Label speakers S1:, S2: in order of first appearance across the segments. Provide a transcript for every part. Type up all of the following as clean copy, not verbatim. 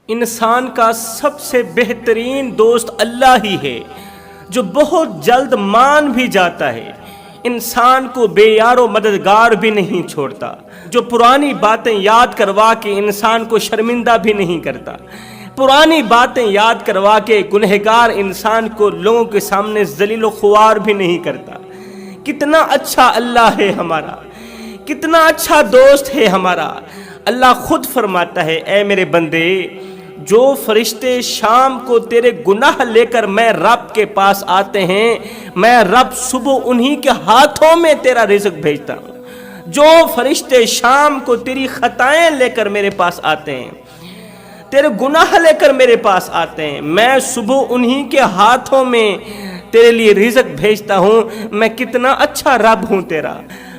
S1: انسان کا سب سے بہترین دوست اللہ ہی ہے، جو بہت جلد مان بھی جاتا ہے، انسان کو بے یار و مددگار بھی نہیں چھوڑتا، جو پرانی باتیں یاد کروا کے انسان کو شرمندہ بھی نہیں کرتا، پرانی باتیں یاد کروا کے گنہگار انسان کو لوگوں کے سامنے ذلیل و خوار بھی نہیں کرتا۔ کتنا اچھا اللہ ہے ہمارا، کتنا اچھا دوست ہے ہمارا۔ اللہ خود فرماتا ہے، اے میرے بندے، جو فرشتے شام کو تیرے گناہ لے کر میں رب کے پاس آتے ہیں، میں رب صبح انہی کے ہاتھوں میں تیرا رزق بھیجتا ہوں۔ جو فرشتے شام کو تیری خطائیں لے کر میرے پاس آتے ہیں، تیرے گناہ لے کر میرے پاس آتے ہیں، میں صبح انہی کے ہاتھوں میں تیرے لیے رزق بھیجتا ہوں۔ میں کتنا اچھا رب ہوں تیرا،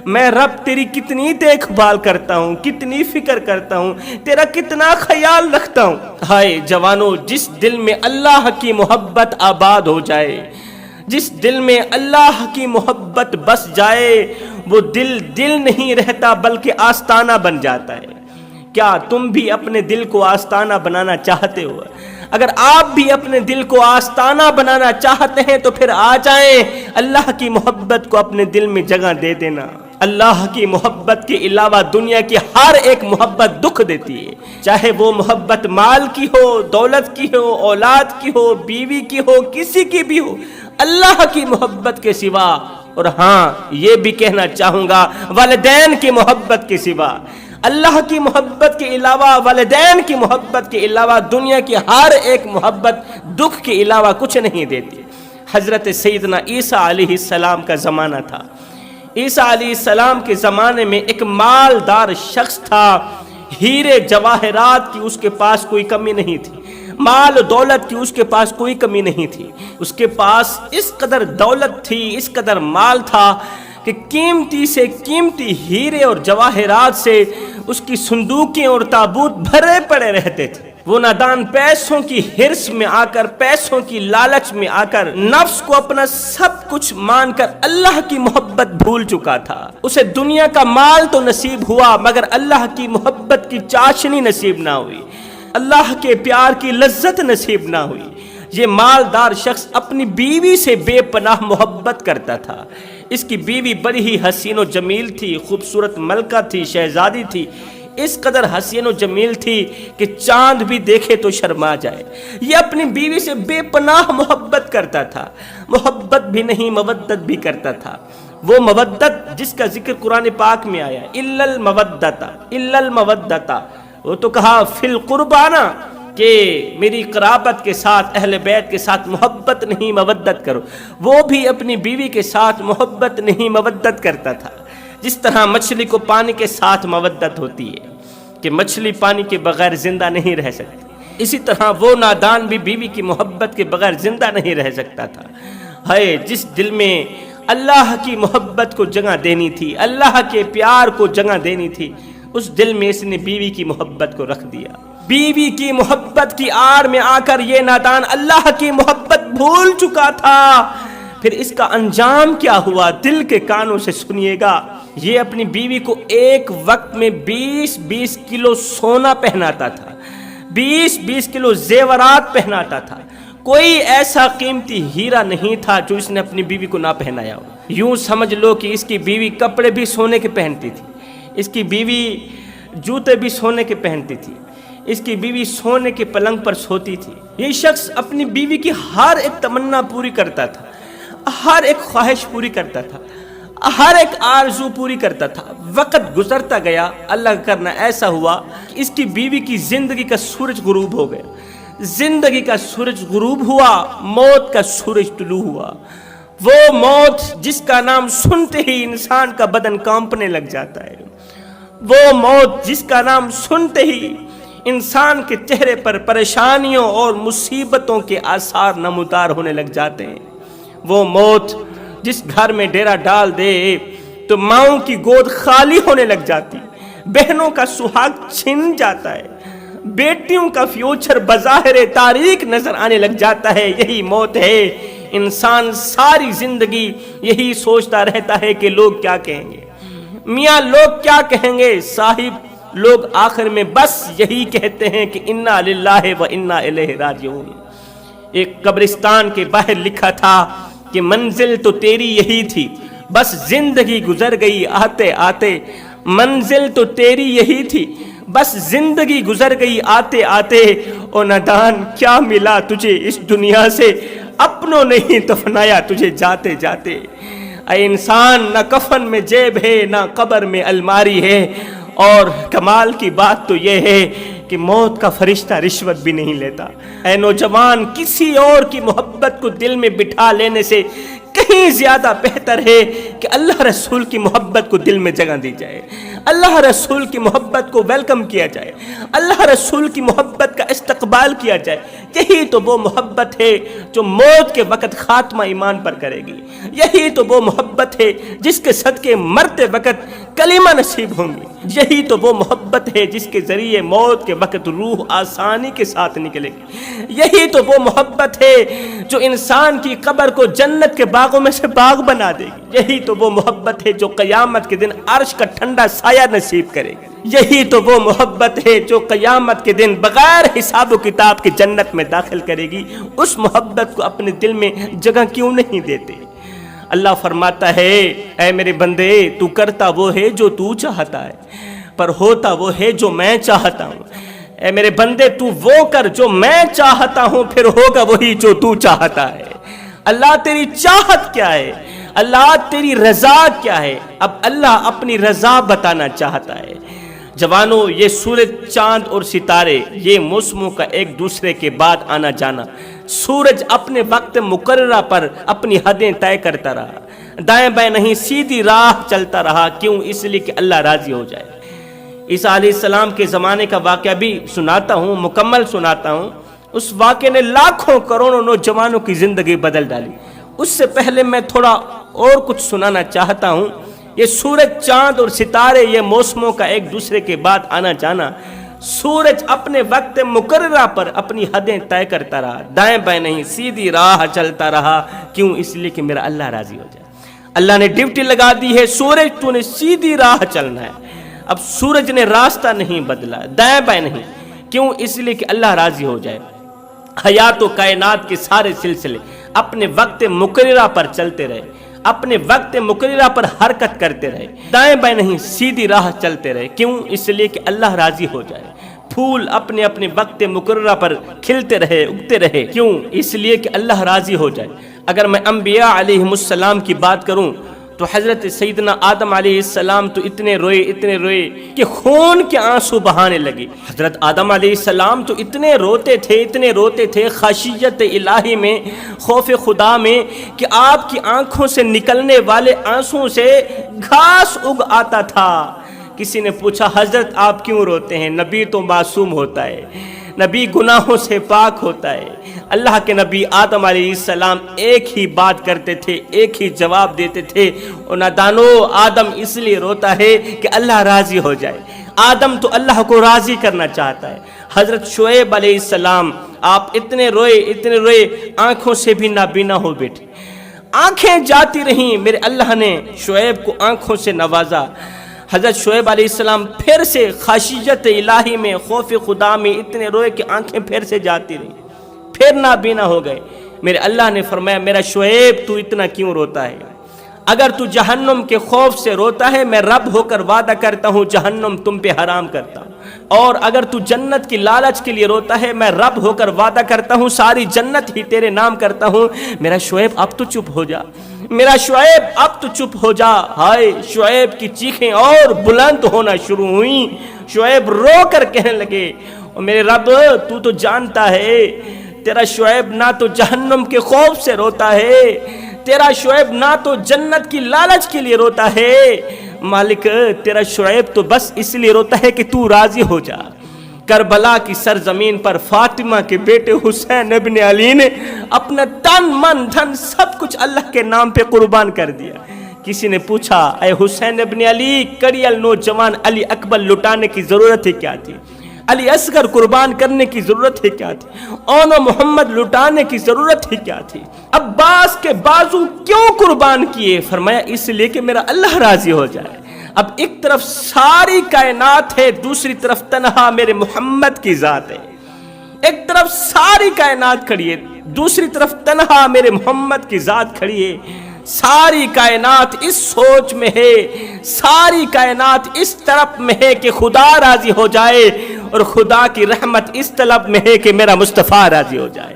S1: میں رب تیری کتنی دیکھ بھال کرتا ہوں، کتنی فکر کرتا ہوں، تیرا کتنا خیال رکھتا ہوں۔ ہائے جوانو، جس دل میں اللہ کی محبت آباد ہو جائے، جس دل میں اللہ کی محبت بس جائے، وہ دل نہیں رہتا بلکہ آستانہ بن جاتا ہے۔ کیا تم بھی اپنے دل کو آستانہ بنانا چاہتے ہو؟ اگر آپ بھی اپنے دل کو آستانہ بنانا چاہتے ہیں تو پھر آ جائیں، اللہ کی محبت کو اپنے دل میں جگہ دے دینا۔ اللہ کی محبت کے علاوہ دنیا کی ہر ایک محبت دکھ دیتی ہے، چاہے وہ محبت مال کی ہو، دولت کی ہو، اولاد کی ہو، بیوی کی ہو، کسی کی بھی ہو، اللہ کی محبت کے سوا، اور ہاں یہ بھی کہنا چاہوں گا، والدین کی محبت کے سوا، اللہ کی محبت کے علاوہ، والدین کی محبت کے علاوہ دنیا کی ہر ایک محبت دکھ کے علاوہ کچھ نہیں دیتی۔ حضرت سیدنا عیسیٰ علیہ السلام کا زمانہ تھا۔ عیسیٰ علیہ السلام کے زمانے میں ایک مالدار شخص تھا، ہیرے جواہرات کی اس کے پاس کوئی کمی نہیں تھی، مال و دولت کی اس کے پاس کوئی کمی نہیں تھی۔ اس کے پاس اس قدر دولت تھی، اس قدر مال تھا کہ قیمتی سے قیمتی ہیرے اور جواہرات سے اس کی صندوقیں اور تابوت بھرے پڑے رہتے تھے۔ وہ نادان پیسوں کی ہرس میں آ کر، پیسوں کی لالچ میں آ کر، نفس کو اپنا سب کچھ مان کر اللہ کی محبت بھول چکا تھا۔ اسے دنیا کا مال تو نصیب ہوا مگر اللہ کی محبت کی چاشنی نصیب نہ ہوئی، اللہ کے پیار کی لذت نصیب نہ ہوئی۔ یہ مالدار شخص اپنی بیوی سے بے پناہ محبت کرتا تھا۔ اس کی بیوی بڑی ہی حسین و جمیل تھی، خوبصورت ملکہ تھی، شہزادی تھی، اس قدر حسین و جمیل تھی کہ چاند بھی دیکھے تو شرما جائے۔ یہ اپنی بیوی سے بے پناہ محبت کرتا تھا، محبت بھی نہیں مودت بھی کرتا تھا۔ وہ مودت جس کا ذکر قرآن پاک میں آیا، الا المودۃ، الا المودۃ، وہ تو کہا فی القربانہ کہ میری قرابت کے ساتھ، اہل بیت کے ساتھ محبت نہیں مودت کرو۔ وہ بھی اپنی بیوی کے ساتھ محبت نہیں مودت کرتا تھا۔ جس طرح مچھلی کو پانی کے ساتھ مودت ہوتی ہے کہ مچھلی پانی کے بغیر زندہ نہیں رہ سکتی، اسی طرح وہ نادان بھی بیوی کی محبت کے بغیر زندہ نہیں رہ سکتا تھا۔ ہے جس دل میں اللہ کی محبت کو جگہ دینی تھی، اللہ کے پیار کو جگہ دینی تھی، اس دل میں اس نے بیوی کی محبت کو رکھ دیا۔ بیوی کی محبت کی آڑ میں آ کر یہ نادان اللہ کی محبت بھول چکا تھا۔ پھر اس کا انجام کیا ہوا، دل کے کانوں سے سنیے گا۔ یہ اپنی بیوی کو ایک وقت میں 20 کلو سونا پہناتا تھا، 20 کلو زیورات پہناتا تھا۔ کوئی ایسا قیمتی ہیرا نہیں تھا جو اس نے اپنی بیوی کو نہ پہنایا ہو۔ یوں سمجھ لو کہ اس کی بیوی کپڑے بھی سونے کے پہنتی تھی، اس کی بیوی جوتے بھی سونے کے پہنتی تھی، اس کی بیوی سونے کے پلنگ پر سوتی تھی۔ یہ شخص اپنی بیوی کی ہر ایک تمنا پوری کرتا تھا، ہر ایک خواہش پوری کرتا تھا، ہر ایک آرزو پوری کرتا تھا۔ وقت گزرتا گیا، اللہ کا کرنا ایسا ہوا کہ اس کی بیوی کی زندگی کا سورج غروب ہو گیا، زندگی کا سورج غروب ہوا، موت کا سورج طلوع ہوا۔ وہ موت جس کا نام سنتے ہی انسان کا بدن کانپنے لگ جاتا ہے، وہ موت جس کا نام سنتے ہی انسان کے چہرے پر پریشانیوں اور مصیبتوں کے آثار نمودار ہونے لگ جاتے ہیں۔ وہ موت جس گھر میں ڈیرا ڈال دے تو ماؤں کی گود خالی ہونے لگ جاتی، بہنوں کا سہاگ چھن جاتا ہے، بیٹیوں کا فیوچر بظاہر تاریک نظر آنے لگ جاتا ہے۔ یہی موت ہے۔ انسان ساری زندگی یہی سوچتا رہتا ہے کہ لوگ کیا کہیں گے، میاں لوگ کیا کہیں گے، صاحب لوگ آخر میں بس یہی کہتے ہیں کہ انا للہ و انا الیہ راجعون۔ ایک قبرستان کے باہر لکھا تھا کہ منزل تو تیری یہی تھی، بس زندگی گزر گئی آتے آتے۔ منزل تو تیری یہی تھی، بس زندگی گزر گئی آتے آتے۔ او نادان کیا ملا تجھے اس دنیا سے، اپنوں نے ہی دفنایا تجھے جاتے جاتے۔ اے انسان، نہ کفن میں جیب ہے نہ قبر میں الماری ہے، اور کمال کی بات تو یہ ہے کہ موت کا فرشتہ رشوت بھی نہیں لیتا۔ اے نوجوان، کسی اور کی محبت کو دل میں بٹھا لینے سے کہیں زیادہ بہتر ہے کہ اللہ رسول کی محبت کو دل میں جگہ دی جائے، اللہ رسول کی محبت کو ویلکم کیا جائے، اللہ رسول کی محبت کا استقبال کیا جائے۔ یہی تو وہ محبت ہے جو موت کے وقت خاتمہ ایمان پر کرے گی، یہی تو وہ محبت ہے جس کے صدقے مرتے وقت کلمہ نصیب ہوں گی، یہی تو وہ محبت ہے جس کے ذریعے موت کے وقت روح آسانی کے ساتھ نکلے گی، یہی تو وہ محبت ہے جو انسان کی قبر کو جنت کے باغوں میں سے باغ بنا دے گی، یہی تو وہ محبت ہے جو قیامت کے دن عرش کا ٹھنڈا سایہ نصیب کرے گی، یہی تو وہ محبت ہے جو قیامت کے دن بغیر حساب و کتاب کی جنت میں داخل کرے گی۔ اس محبت کو اپنے دل میں جگہ کیوں نہیں دیتے؟ اللہ فرماتا ہے، اے میرے بندے، تو کرتا وہ ہے جو تو چاہتا ہے، پر ہوتا وہ ہے جو میں چاہتا ہوں۔ اے میرے بندے، تو وہ کر جو میں چاہتا ہوں، پھر ہوگا وہی جو تو چاہتا ہے۔ اللہ تیری چاہت کیا ہے؟ اللہ تیری رضا کیا ہے؟ اب اللہ اپنی رضا بتانا چاہتا ہے۔ جوانوں، یہ سورج، چاند اور ستارے، یہ موسموں کا ایک دوسرے کے بعد آنا جانا۔ سورج اپنے وقت مقررہ پر اپنی حدیں طے کرتا رہا، دائیں بائیں نہیں سیدھی راہ چلتا رہا۔ کیوں؟ اس لیے کہ اللہ راضی ہو جائے۔ عیسیٰ علیہ السلام کے زمانے کا واقعہ بھی سناتا ہوں، مکمل سناتا ہوں۔ اس واقعے نے لاکھوں کروڑوں نوجوانوں کی زندگی بدل ڈالی۔ اس سے پہلے میں تھوڑا اور کچھ سنانا چاہتا ہوں۔ یہ سورج، چاند اور ستارے، یہ موسموں کا ایک دوسرے کے بعد آنا جانا۔ سورج اپنے وقت مقررہ پر اپنی حدیں طے کرتا رہا، دائیں بائیں نہیں سیدھی راہ چلتا رہا۔ کیوں؟ اس لیے کہ میرا اللہ راضی ہو جائے۔ اللہ نے ڈیوٹی لگا دی ہے، سورج تو نے سیدھی راہ چلنا ہے۔ اب سورج نے راستہ نہیں بدلا، دائیں بائیں نہیں۔ کیوں؟ اس لیے کہ اللہ راضی ہو جائے۔ حیات و کائنات کے سارے سلسلے اپنے وقت مقررہ پر چلتے رہے، اپنے وقت مقررہ پر حرکت کرتے رہے، دائیں بائیں نہیں سیدھی راہ چلتے رہے۔ کیوں؟ اس لیے کہ اللہ راضی ہو جائے۔ پھول اپنے اپنے وقت مقررہ پر کھلتے رہے، اگتے رہے۔ کیوں؟ اس لیے کہ اللہ راضی ہو جائے۔ اگر میں انبیاء علیہ السلام کی بات کروں تو حضرت سیدنا آدم علیہ السلام تو اتنے روئے کہ خون کے آنسو بہانے لگے۔ حضرت آدم علیہ السلام تو اتنے روتے تھے خشیت الہی میں، خوف خدا میں، کہ آپ کی آنکھوں سے نکلنے والے آنسوں سے گھاس اگ آتا تھا۔ کسی نے پوچھا، حضرت آپ کیوں روتے ہیں؟ نبی تو معصوم ہوتا ہے، نبی گناہوں سے پاک ہوتا ہے۔ اللہ کے نبی آدم علیہ السلام ایک ہی بات کرتے تھے، ایک ہی جواب دیتے تھے، اور نادانو، آدم اس لیے روتا ہے کہ اللہ راضی ہو جائے۔ آدم تو اللہ کو راضی کرنا چاہتا ہے۔ حضرت شعیب علیہ السلام، آپ اتنے روئے، آنکھوں سے بھی نابینا ہو بیٹھے، آنکھیں جاتی رہیں۔ میرے اللہ نے شعیب کو آنکھوں سے نوازا۔ حضرت شعیب علیہ السلام پھر سے خشیت الہی میں، خوف خدا میں اتنے روئے کہ آنکھیں پھر سے جاتی رہیں، پھر نابینا ہو گئے۔ میرے اللہ نے فرمایا، میرا شعیب تو اتنا کیوں روتا ہے؟ اگر تو جہنم کے خوف سے روتا ہے، میں رب ہو کر وعدہ کرتا ہوں جہنم تم پہ حرام کرتا ہوں۔ اور اگر تو جنت کی لالچ کے لیے روتا ہے، میں رب ہو کر وعدہ کرتا ہوں ساری جنت ہی تیرے نام کرتا ہوں۔ میرا شعیب اب تو چپ ہو جا، میرا شعیب اب تو چپ ہو جا۔ ہائے، شعیب کی چیخیں اور بلند ہونا شروع ہوئیں۔ شعیب رو کر کہنے لگے، اور میرے رب تو جانتا ہے تیرا شعیب نہ تو جہنم کے خوف سے روتا ہے، تیرا شعیب نہ تو جنت کی لالچ کے لیے روتا ہے، مالک تیرا شعیب تو بس اس لیے روتا ہے کہ تو راضی ہو جا۔ کربلا کی سرزمین پر فاطمہ کے بیٹے حسین ابن علی نے اپنا تن من دھن سب کچھ اللہ کے نام پہ قربان کر دیا۔ کسی نے پوچھا، اے حسین ابن علی، کڑیل نوجوان علی اکبر لٹانے کی ضرورت ہی کیا تھی؟ علی اصغر قربان کرنے کی ضرورت ہی کیا تھی؟ اون محمد لٹانے کی ضرورت ہی کیا تھی؟ عباس کے بازو کیوں قربان کیے؟ فرمایا اس لیے کہ میرا اللہ راضی ہو جائے۔ اب ایک طرف ساری کائنات ہے، دوسری طرف تنہا میرے محمد کی ذات ہے۔ ایک طرف ساری کائنات کھڑی ہے، دوسری طرف تنہا میرے محمد کی ذات کھڑی ہے۔ ساری کائنات اس سوچ میں ہے، ساری کائنات اس طرف میں ہے کہ خدا راضی ہو جائے، اور خدا کی رحمت اس طلب میں ہے کہ میرا مصطفیٰ راضی ہو جائے۔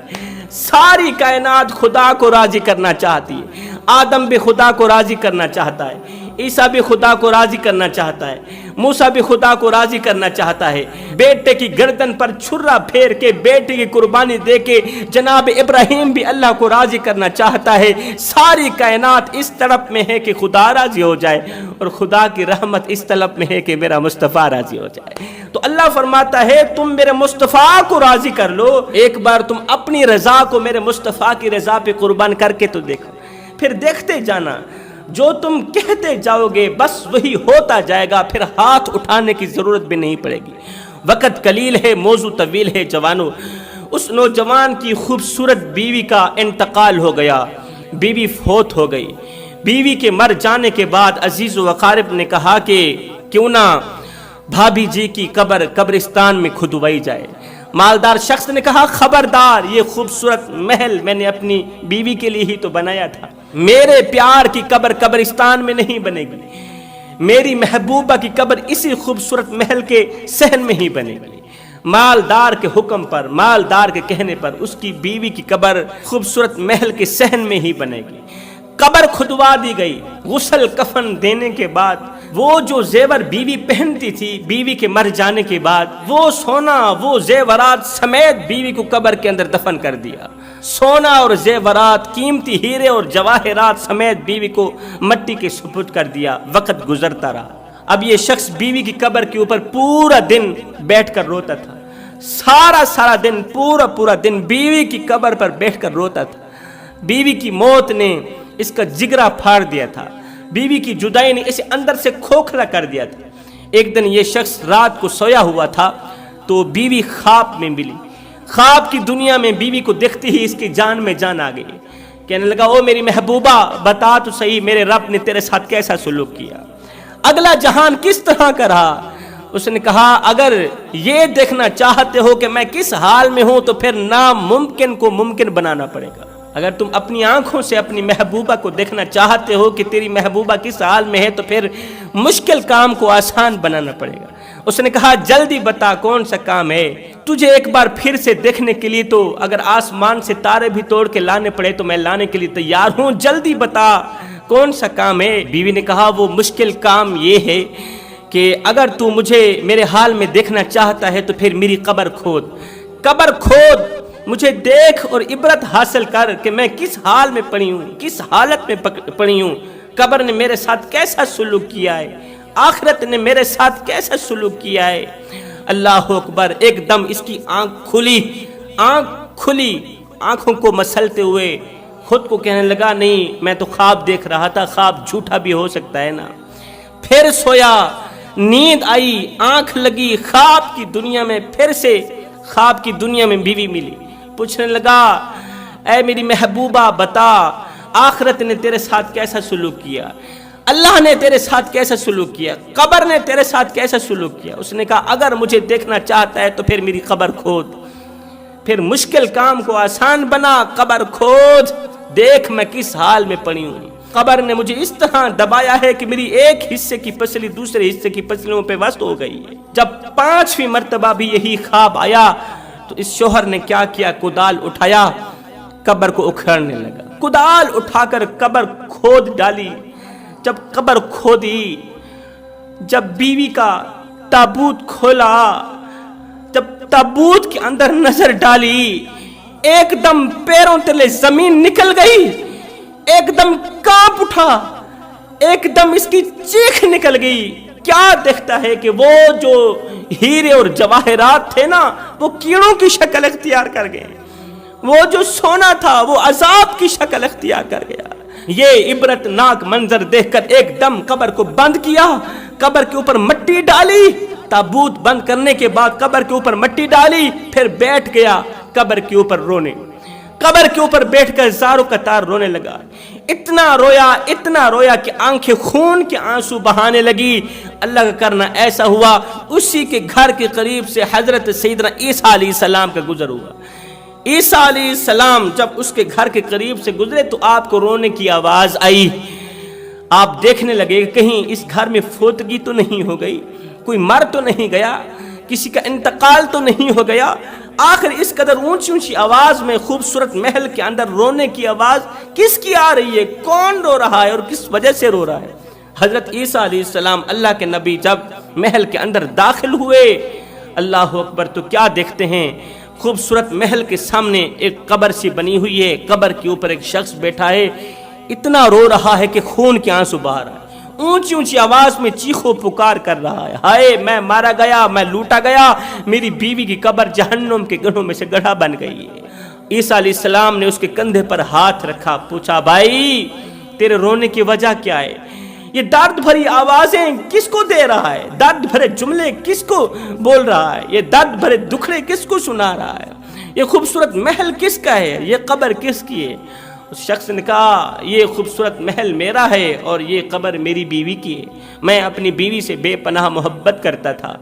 S1: ساری کائنات خدا کو راضی کرنا چاہتی ہے۔ آدم بھی خدا کو راضی کرنا چاہتا ہے، عیسیٰ بھی خدا کو راضی کرنا چاہتا ہے، موسیٰ بھی خدا کو راضی کرنا چاہتا ہے۔ بیٹے کی گردن پر چھرا پھیر کے بیٹے کی قربانی دے کے جناب ابراہیم بھی اللہ کو راضی کرنا چاہتا ہے۔ ساری کائنات اس طلب میں ہے کہ خدا راضی ہو جائے، اور خدا کی رحمت اس طلب میں ہے کہ میرا مصطفیٰ راضی ہو جائے۔ تو اللہ فرماتا ہے تم میرے مصطفیٰ کو راضی کر لو، ایک بار تم اپنی رضا کو میرے مصطفیٰ کی رضا پہ قربان کر کے تو دیکھو، پھر دیکھتے جانا جو تم کہتے جاؤ گے بس وہی ہوتا جائے گا، پھر ہاتھ اٹھانے کی ضرورت بھی نہیں پڑے گی۔ وقت قلیل ہے، موضوع طویل ہے جوانو۔ اس نوجوان کی خوبصورت بیوی کا انتقال ہو گیا، بیوی فوت ہو گئی۔ بیوی کے مر جانے کے بعد عزیز و اقارب نے کہا کہ کیوں نہ بھابھی جی کی قبر قبرستان میں کھدوائی جائے۔ مالدار شخص نے کہا خبردار، یہ خوبصورت محل میں نے اپنی بیوی کے لیے ہی تو بنایا تھا، میرے پیار کی قبر قبرستان میں نہیں بنے گی، میری محبوبہ کی قبر اسی خوبصورت محل کے صحن میں ہی بنے گی۔ مالدار کے حکم پر، مالدار کے کہنے پر اس کی بیوی کی قبر خوبصورت محل کے صحن میں ہی بنے گی۔ قبر کھدوا دی گئی۔ غسل کفن دینے کے بعد وہ جو زیور بیوی پہنتی تھی بیوی کے مر جانے کے بعد، وہ سونا، وہ زیورات سمیت بیوی کو قبر کے اندر دفن کر دیا۔ سونا اور زیورات، قیمتی ہیرے اور جواہرات سمیت بیوی کو مٹی کے سپرد کر دیا۔ وقت گزرتا رہا۔ اب یہ شخص بیوی کی قبر کے اوپر پورا دن بیٹھ کر روتا تھا، سارا دن، پورا دن بیوی کی قبر پر بیٹھ کر روتا تھا۔ بیوی کی موت نے اس کا جگرا پھاڑ دیا تھا، بیوی کی جدائی نے اسے اندر سے کھوکھلا کر دیا تھا۔ ایک دن یہ شخص رات کو سویا ہوا تھا تو بیوی خواب میں ملی۔ خواب کی دنیا میں بیوی کو دیکھتے ہی اس کی جان میں جان آ گئی۔ کہنے لگا او میری محبوبہ، بتا تو صحیح میرے رب نے تیرے ساتھ کیسا سلوک کیا، اگلا جہان کس طرح کا رہا؟ اس نے کہا اگر یہ دیکھنا چاہتے ہو کہ میں کس حال میں ہوں تو پھر ناممکن کو ممکن بنانا پڑے گا۔ اگر تم اپنی آنکھوں سے اپنی محبوبہ کو دیکھنا چاہتے ہو کہ تیری محبوبہ کس حال میں ہے تو پھر مشکل کام کو آسان بنانا پڑے گا۔ اس نے کہا جلدی بتا کون سا کام ہے؟ تجھے ایک بار پھر سے دیکھنے کے لیے تو اگر آسمان سے تارے بھی توڑ کے لانے پڑے تو میں لانے کے لیے تیار ہوں، جلدی بتا کون سا کام ہے؟ بیوی نے کہا وہ مشکل کام یہ ہے کہ اگر تو مجھے میرے حال میں دیکھنا چاہتا ہے تو پھر میری قبر کھود، مجھے دیکھ اور عبرت حاصل کر کہ میں کس حال میں پڑی ہوں، کس حالت میں پڑی ہوں، قبر نے میرے ساتھ کیسا سلوک کیا ہے، آخرت نے میرے ساتھ کیسا سلوک کیا ہے۔ اللہ اکبر، ایک دم اس کی آنکھ کھلی، آنکھوں کو مسلتے ہوئے خود کو کہنے لگا نہیں میں تو خواب دیکھ رہا تھا، خواب جھوٹا بھی ہو سکتا ہے نا۔ پھر سویا، نیند آئی، آنکھ لگی، خواب کی دنیا میں پھر سے خواب کی دنیا میں بیوی ملی۔ پوچھنے لگا اے میری محبوبہ بتا آخرت نے تیرے ساتھ کیسا سلوک کیا، اللہ نے تیرے ساتھ کیسا سلوک کیا، قبر نے تیرے ساتھ کیسا سلوک کیا؟ اس نے کہا اگر مجھے دیکھنا چاہتا ہے تو پھر میری قبر کھود، پھر مشکل کام کو آسان بنا، قبر کھود، دیکھ میں کس حال میں پڑی ہوں۔ قبر نے مجھے اس طرح دبایا ہے کہ میری ایک حصے کی پسلی دوسرے حصے کی پسلیوں پہ وصل ہو گئی ہے۔ جب 5ویں مرتبہ بھی یہی خواب آیا تو اس شوہر نے کیا کیا، کدال اٹھایا، قبر کو اکھاڑنے لگا، کدال اٹھا کر قبر کھود ڈالی۔ جب قبر کھودی، جب بیوی کا تابوت کھولا، جب تابوت کے اندر نظر ڈالی، ایک دم پیروں تلے زمین نکل گئی، ایک دم کانپ اٹھا، ایک دم اس کی چیخ نکل گئی۔ کیا دیکھتا ہے کہ وہ جو ہیرے اور جواہرات تھے نا وہ کیڑوں کی شکل اختیار کر گئے، وہ جو سونا تھا وہ عذاب کی شکل اختیار کر گیا۔ یہ عبرت ناک منظر دیکھ کر ایک دم قبر کو بند کیا، قبر کے اوپر مٹی ڈالی، تابوت بند کرنے کے بعد قبر کے اوپر مٹی ڈالی، پھر بیٹھ گیا قبر کے اوپر رونے۔ قبر کے اوپر بیٹھ کر زاروں کا تار رونے لگا، اتنا رویا کہ آنکھیں خون کے آنسو بہانے لگی۔ اللہ کا کرنا ایسا ہوا، اسی کے گھر کے قریب سے حضرت سیدنا عیسیٰ علیہ السلام کا گزر ہوا۔ عیسیٰ علیہ السلام جب اس کے گھر کے قریب سے گزرے تو آپ کو رونے کی آواز آئی۔ آپ دیکھنے لگے کہ کہیں اس گھر میں فوتگی تو نہیں ہو گئی، کوئی مر تو نہیں گیا، کسی کا انتقال تو نہیں ہو گیا۔ آخر اس قدر اونچی آواز میں خوبصورت محل کے اندر رونے کی آواز کس کی آ رہی ہے؟ کون رو رہا ہے اور کس وجہ سے رو رہا ہے؟ حضرت عیسیٰ علیہ السلام اللہ کے نبی جب محل کے اندر داخل ہوئے، اللہ اکبر، تو کیا دیکھتے ہیں؟ خوبصورت محل کے سامنے ایک قبر سی بنی ہوئی ہے، قبر کے اوپر ایک شخص بیٹھا ہے، اتنا رو رہا ہے کہ خون کے آنسو بہا رہا ہے، اونچی آواز میں چیخو پکار کر رہا ہے، ہائے میں مارا گیا، میں لوٹا گیا، میری بیوی کی قبر جہنم کے گڑھوں میں سے گڑھا بن گئی ہے۔ عیسیٰ علیہ السلام نے اس کے کندھے پر ہاتھ رکھا، پوچھا بھائی تیرے رونے کی وجہ کیا ہے؟ یہ درد بھری آوازیں کس کو دے رہا ہے؟ درد بھرے جملے کس کو بول رہا ہے؟ یہ درد بھرے دکھڑے کس کو سنا رہا ہے؟ یہ خوبصورت محل کس کا ہے؟ یہ قبر کس کی ہے؟ اس شخص نے کہا یہ خوبصورت محل میرا ہے اور یہ قبر میری بیوی کی ہے، میں اپنی بیوی سے بے پناہ محبت کرتا تھا،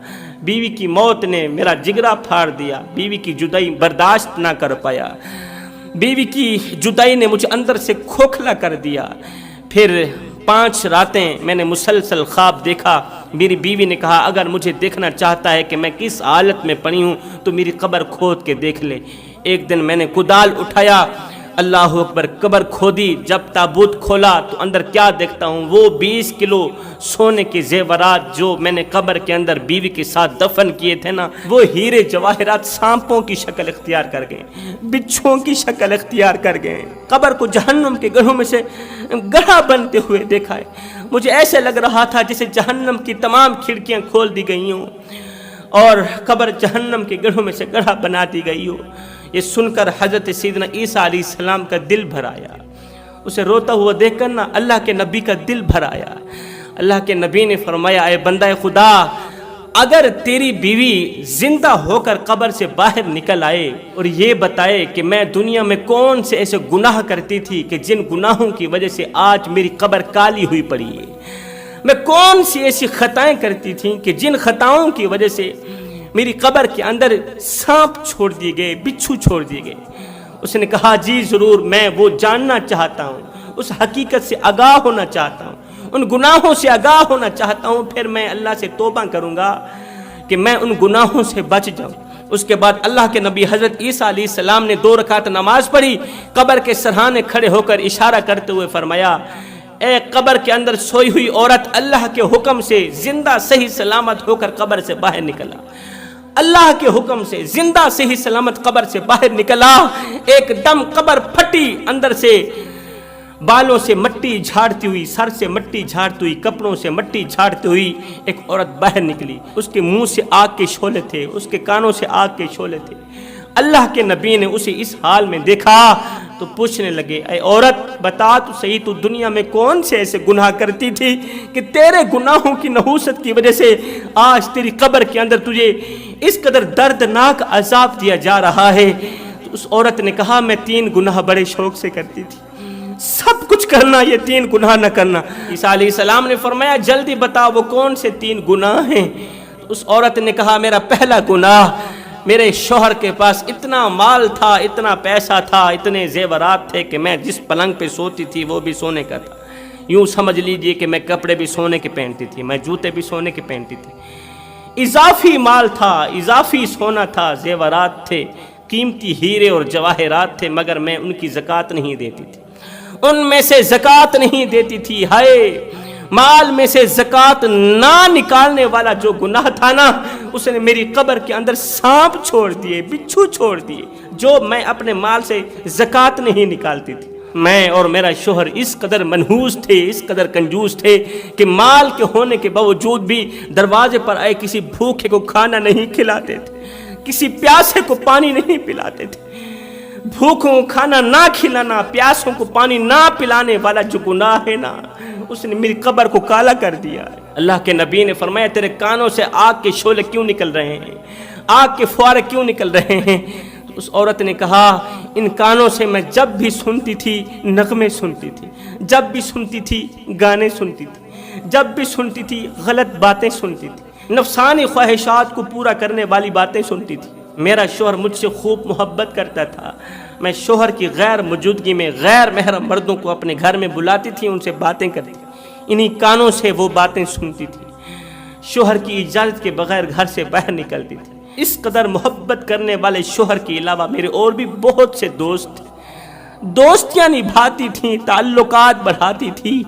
S1: بیوی کی موت نے میرا جگرا پھاڑ دیا، بیوی کی جدائی برداشت نہ کر پایا، بیوی کی جدائی نے مجھے اندر سے کھوکھلا کر دیا، پھر 5 راتیں میں نے مسلسل خواب دیکھا، میری بیوی نے کہا اگر مجھے دیکھنا چاہتا ہے کہ میں کس حالت میں پڑی ہوں تو میری قبر کھود کے دیکھ لے۔ ایک دن میں نے کدال اٹھایا، اللہ اکبر، قبر کھودی، جب تابوت کھولا تو اندر کیا دیکھتا ہوں؟ وہ 20 کلو سونے کے زیورات جو میں نے قبر کے اندر بیوی کے ساتھ دفن کیے تھے نا، وہ ہیرے جواہرات سانپوں کی شکل اختیار کر گئے، بچھوں کی شکل اختیار کر گئے۔ قبر کو جہنم کے گڑھوں میں سے گڑھا بنتے ہوئے دیکھا ہے، مجھے ایسے لگ رہا تھا جیسے جہنم کی تمام کھڑکیاں کھول دی گئی ہوں اور قبر جہنم کے گڑھوں میں سے گڑھا بنا دی گئی ہو۔ یہ سن کر حضرت سیدنا عیسیٰ علیہ السلام کا دل بھر آیا، اسے روتا ہوا دیکھ کر نا اللہ کے نبی کا دل بھر آیا۔ اللہ کے نبی نے فرمایا اے بندہ خدا، اگر تیری بیوی زندہ ہو کر قبر سے باہر نکل آئے اور یہ بتائے کہ میں دنیا میں کون سے ایسے گناہ کرتی تھی کہ جن گناہوں کی وجہ سے آج میری قبر کالی ہوئی پڑی ہے، میں کون سی ایسی خطائیں کرتی تھیں کہ جن خطاؤں کی وجہ سے میری قبر کے اندر سانپ چھوڑ دیے گئے، بچھو چھوڑ دیے گئے۔ اس نے کہا جی ضرور، میں وہ جاننا چاہتا ہوں، اس حقیقت سے آگاہ ہونا چاہتا ہوں، ان گناہوں سے آگاہ ہونا چاہتا ہوں، پھر میں اللہ سے توبہ کروں گا کہ میں ان گناہوں سے بچ جاؤں۔ اس کے بعد اللہ کے نبی حضرت عیسیٰ علیہ السلام نے 2 رکعت نماز پڑھی، قبر کے سرحانے کھڑے ہو کر اشارہ کرتے ہوئے فرمایا اے قبر کے اندر سوئی ہوئی عورت، اللہ کے حکم سے زندہ صحیح سلامت ہو کر قبر سے باہر نکلا، اللہ کے حکم سے زندہ صحیح سلامت قبر سے باہر نکلا، ایک دم قبر پھٹی، اندر سے بالوں سے مٹی جھاڑتی ہوئی، سر سے مٹی جھاڑتی ہوئی، کپڑوں سے مٹی جھاڑتی ہوئی ایک عورت باہر نکلی، اس کے منہ سے آگ کے شعلے تھے، اس کے کانوں سے آگ کے شعلے تھے۔ اللہ کے نبی نے اسے اس حال میں دیکھا تو پوچھنے لگے اے عورت بتا تو صحیح، تو دنیا میں کون سے ایسے گناہ کرتی تھی کہ تیرے گناہوں کی نحوست کی وجہ سے آج تیری قبر کے اندر تجھے اس قدر دردناک عذاب دیا جا رہا ہے؟ تو اس عورت نے کہا میں 3 گناہ بڑے شوق سے کرتی تھی، سب کچھ کرنا، یہ 3 گناہ نہ کرنا۔ عیسیٰ علیہ السلام نے فرمایا جلدی بتا وہ کون سے 3 گناہ ہیں؟ تو اس عورت نے کہا میرا پہلا گناہ، میرے شوہر کے پاس اتنا مال تھا، اتنا پیسہ تھا، اتنے زیورات تھے کہ میں جس پلنگ پہ سوتی تھی وہ بھی سونے کا تھا، یوں سمجھ لیجئے کہ میں کپڑے بھی سونے کے پہنتی تھی، میں جوتے بھی سونے کے پہنتی تھی، اضافی مال تھا، اضافی سونا تھا، زیورات تھے، قیمتی ہیرے اور جواہرات تھے، مگر میں ان کی زکوٰۃ نہیں دیتی تھی، ان میں سے زکوٰۃ نہیں دیتی تھی۔ ہائے، مال میں سے زکوٰۃ نہ نکالنے والا جو گناہ تھا نا، اس نے میری قبر کے اندر سانپ چھوڑ دیے، بچھو چھوڑ دیے، جو میں اپنے مال سے زکوٰۃ نہیں نکالتی تھی۔ میں اور میرا شوہر اس قدر منحوس تھے، اس قدر کنجوس تھے کہ مال کے ہونے کے باوجود بھی دروازے پر آئے کسی بھوکے کو کھانا نہیں کھلاتے تھے، کسی پیاسے کو پانی نہیں پلاتے تھے۔ بھوکوں کو کھانا نہ کھلانا، پیاسوں کو پانی نہ پلانے والا جو گناہ ہے نا، اس نے میری قبر کو کالا کر دیا ہے۔ اللہ کے نبی نے فرمایا تیرے کانوں سے آگ کے شعلے کیوں نکل رہے ہیں، آگ کے فوارے کیوں نکل رہے ہیں؟ اس عورت نے کہا ان کانوں سے میں جب بھی سنتی تھی نغمے سنتی تھی، جب بھی سنتی تھی گانے سنتی تھی، جب بھی سنتی تھی غلط باتیں سنتی تھی، نفسانی خواہشات کو پورا کرنے والی باتیں سنتی تھی۔ میرا شوہر مجھ سے خوب محبت کرتا تھا، میں شوہر کی غیر موجودگی میں غیر محرم مردوں کو اپنے گھر میں بلاتی تھی، ان سے باتیں کرتی تھی، انہی کانوں سے وہ باتیں سنتی تھی، شوہر کی اجازت کے بغیر گھر سے باہر نکلتی تھی۔ اس قدر محبت کرنے والے شوہر کے علاوہ میرے اور بھی بہت سے دوست تھے، دوستیاں نبھاتی تھیں، تعلقات بڑھاتی تھی،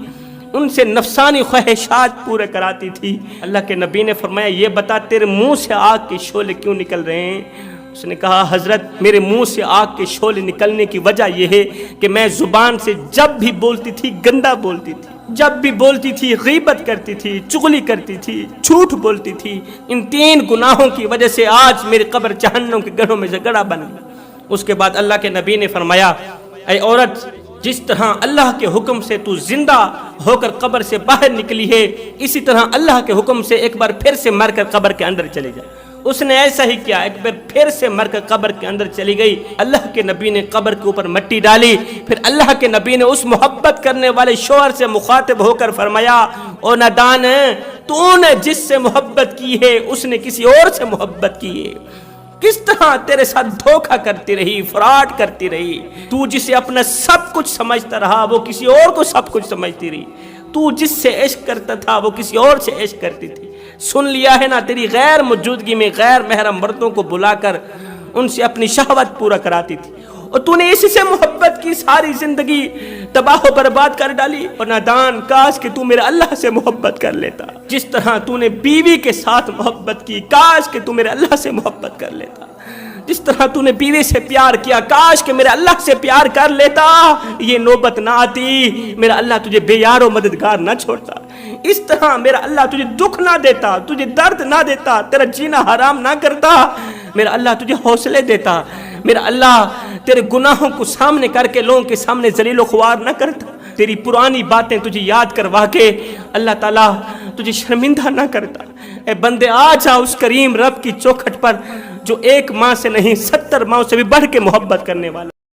S1: ان سے نفسانی خواہشات پورے کراتی تھی۔ اللہ کے نبی نے فرمایا یہ بتا تیرے منہ سے آگ کے شعلے کیوں نکل رہے ہیں؟ اس نے کہا حضرت میرے منہ سے آگ کے شعلے نکلنے کی وجہ یہ ہے کہ میں زبان سے جب بھی بولتی تھی گندا بولتی تھی، جب بھی بولتی تھی غیبت کرتی تھی، چغلی کرتی تھی، جھوٹ بولتی تھی۔ ان 3 گناہوں کی وجہ سے آج میری قبر جہنم کے گڑھوں میں سے گڑھا بن گئی۔ اس کے بعد اللہ کے نبی نے فرمایا اے عورت جس طرح اللہ کے حکم سے تو زندہ ہو کر قبر سے باہر نکلی ہے، اسی طرح اللہ کے حکم سے ایک بار پھر سے مر کر قبر کے اندر چلے جائے۔ اس نے ایسا ہی کیا، ایک بار پھر سے مر کر قبر کے اندر چلی گئی۔ اللہ کے نبی نے قبر کے اوپر مٹی ڈالی، پھر اللہ کے نبی نے اس محبت کرنے والے شوہر سے مخاطب ہو کر فرمایا او نادان تو نے جس سے محبت کی ہے اس نے کسی اور سے محبت کی ہے، کس طرح تیرے ساتھ دھوکہ کرتی رہی، فراڈ کرتی رہی، تو جسے اپنا سب کچھ سمجھتا رہا وہ کسی اور کو سب کچھ سمجھتی رہی، تو جس سے عشق کرتا تھا وہ کسی اور سے عشق کرتی تھی۔ سن لیا ہے نا تیری غیر موجودگی میں غیر محرم مردوں کو بلا کر ان سے اپنی شہوت پورا کراتی تھی، اور تو نے اسی سے محبت کی، ساری زندگی تباہ و برباد کر ڈالی۔ اور نادان کاش کہ تو میرے اللہ سے محبت کر لیتا، جس طرح تو نے بیوی کے ساتھ محبت کی کاش کہ تو میرے اللہ سے محبت کر لیتا، جس طرح تو نے بیوی سے پیار کیا کاش کہ میرے اللہ سے پیار کر لیتا، یہ نوبت نہ آتی، میرا اللہ تجھے بے یار و مددگار نہ چھوڑتا، اس طرح میرا اللہ تجھے دکھ نہ دیتا، تجھے درد نہ دیتا، تیرا جینا حرام نہ کرتا، میرا اللہ تجھے حوصلے دیتا، میرا اللہ تیرے گناہوں کو سامنے کر کے لوگوں کے سامنے ذلیل و خوار نہ کرتا، تیری پرانی باتیں تجھے یاد کروا کے اللہ تعالیٰ تجھے شرمندہ نہ کرتا۔ اے بندے آ جا اس کریم رب کی چوکھٹ پر جو 1 ماں سے نہیں 70 ماں سے بھی بڑھ کے محبت کرنے والا۔